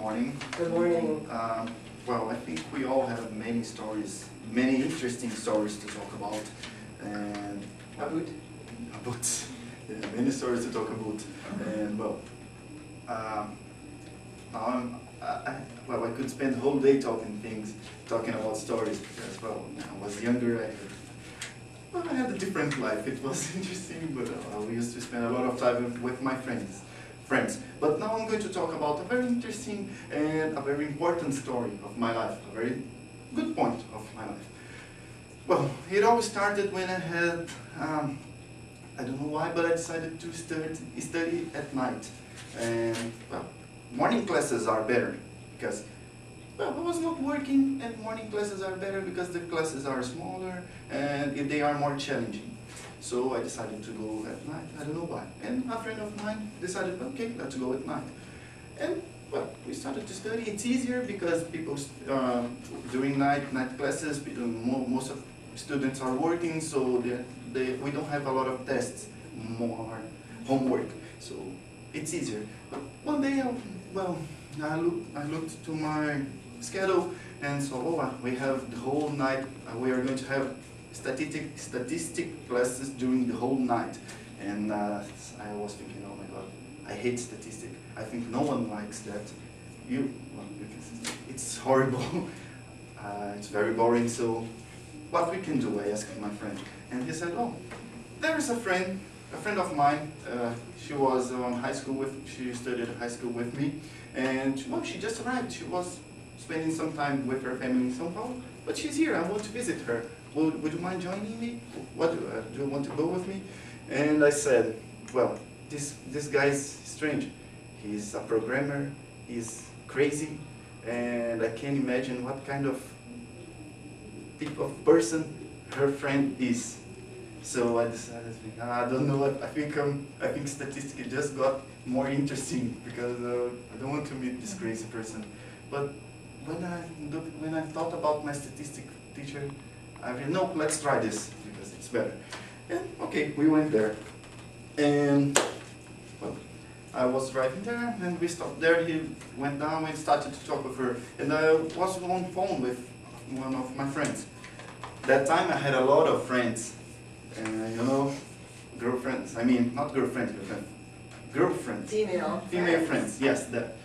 morning. Good morning. Well, I think we all have many stories, many interesting stories to talk about. And About? Many stories to talk about. And well, now I could spend the whole day talking about stories because, well, when I was younger, I had a different life. It was interesting, but we used to spend a lot of time with my friends. But now I'm going to talk about a very interesting and a very important story of my life, a very good point of my life. Well, it all started when I had, I don't know why, but I decided to study at night. And, well, morning classes are better because, well, I was not working, and morning classes are better because the classes are smaller and they are more challenging. So I decided to go at night. I don't know why. And a friend of mine decided, okay, let's go at night. And, well, we started to study. It's easier because people, during night classes, most of students are working, so we don't have a lot of tests, more homework. So it's easier. But one day, I looked to my schedule and saw, we have the whole night, we are going to have statistic classes during the whole night. And I was thinking, oh my god, I hate statistics. I think no one likes that. It's horrible. It's very boring, so what we can do, I asked my friend. And he said, oh, there is a friend of mine. She was she studied at high school with me. And well, she just arrived. She was spending some time with her family in São Paulo, but she's here. I want to visit her. Would you mind joining me? Do you want to go with me? And I said, well, this guy's strange. He's a programmer. He's crazy, and I can't imagine what kind of person her friend is. So I decided, I don't know what. I think statistics just got more interesting because I don't want to meet this crazy person. But when I thought about my statistics teacher, I said, no, let's try this because it's better. And okay, we went there, and well, I was driving there, and we stopped there. He went down and started to talk with her, and I was on phone with one of my friends. That time I had a lot of friends, girlfriends. I mean, not girlfriends, girlfriends. Female friends. Yes, that.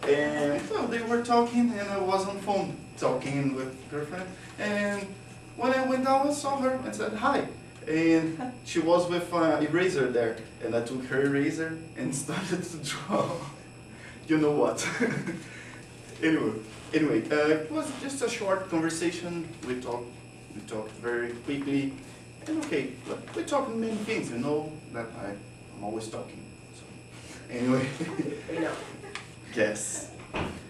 And well, they were talking, and I was on phone talking with girlfriend. And when I went down, I saw her and said hi. And she was with an eraser there, and I took her eraser and started to draw. You know what? Anyway, it was just a short conversation. We talked very quickly, and okay, we talked many things. You know that I'm always talking. So anyway, yes.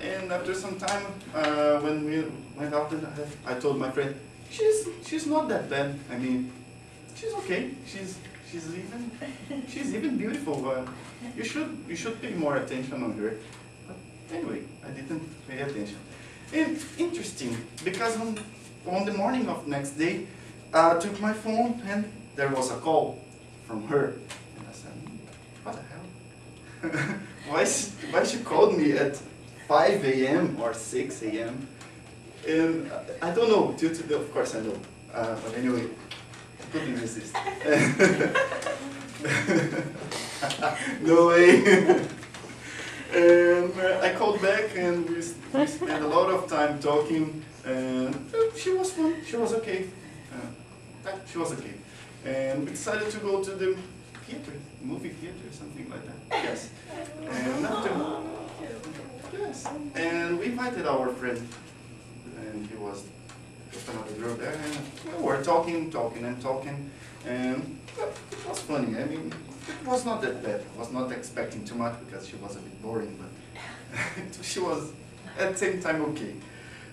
And after some time, when we went out, I told my friend, she's not that bad. I mean, she's okay. She's even beautiful. You should pay more attention on her. But anyway, I didn't pay attention. And interesting because on the morning of next day, I took my phone and there was a call from her. And I said, what the hell? why she called me at 5 a.m. or 6 a.m. And I don't know, of course I know, but anyway, I couldn't resist. No way. And I called back and we spent a lot of time talking, and she was fun, she was okay. And we decided to go to the movie theater, something like that. Yes. And we invited our friend, and he was just another girl there, and we were talking, and it was funny. I mean, it was not that bad. I was not expecting too much because she was a bit boring, but she was at the same time okay.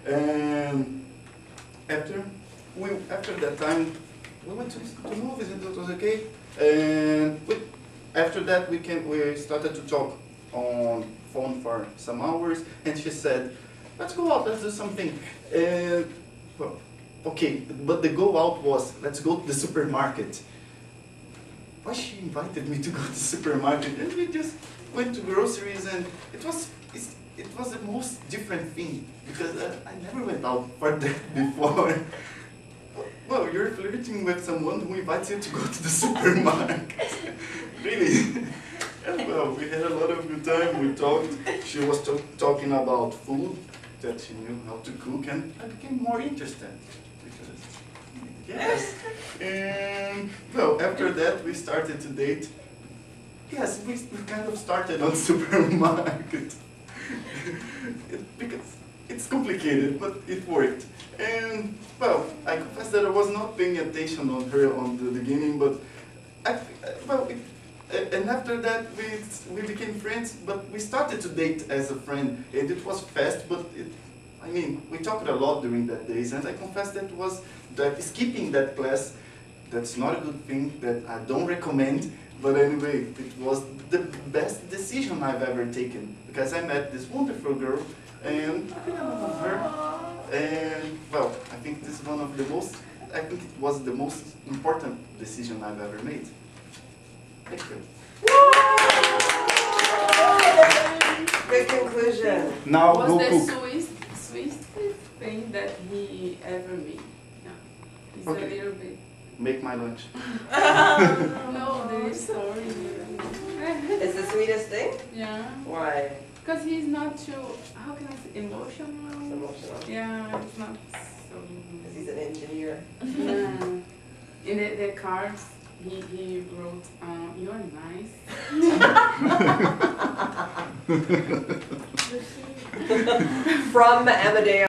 And after that time, we went to movies and it was okay. And after that, we started to talk on phone for some hours, and she said, let's go out, let's do something. Well, okay, but the go out was, let's go to the supermarket. Why she invited me to go to the supermarket? And we just went to groceries, and it was it was the most different thing, because I never went out for that before. Well, you're flirting with someone who invites you to go to the supermarket. Really? And well, we had a lot of good time, we talked. She was talking about food, that she knew how to cook, and I became more interested. Because, yes. And well, after that we started to date. Yes, we kind of started on supermarket. Because it's complicated, but it worked. And well, I confess that I was not paying attention on her on the beginning, but and after that we became friends, but we started to date as a friend, and it was fast, but I mean, we talked a lot during that days, and I confess that skipping that class, that's not a good thing, that I don't recommend, but anyway, it was the best decision I've ever taken, because I met this wonderful girl, and I think I love her, and well, I think this is I think it was the most important decision I've ever made. Thank you. Great conclusion. Now was go the cook. sweetest thing that he ever made. Yeah. It's Okay. a little bit. Make my lunch. No, there is story. It's the sweetest thing? Yeah. Why? Because he's not too, how can I say, It's emotional? emotional. Yeah, it's not so. Because he's an engineer. Yeah. In the cards, he wrote, "You're nice." From Amadeu.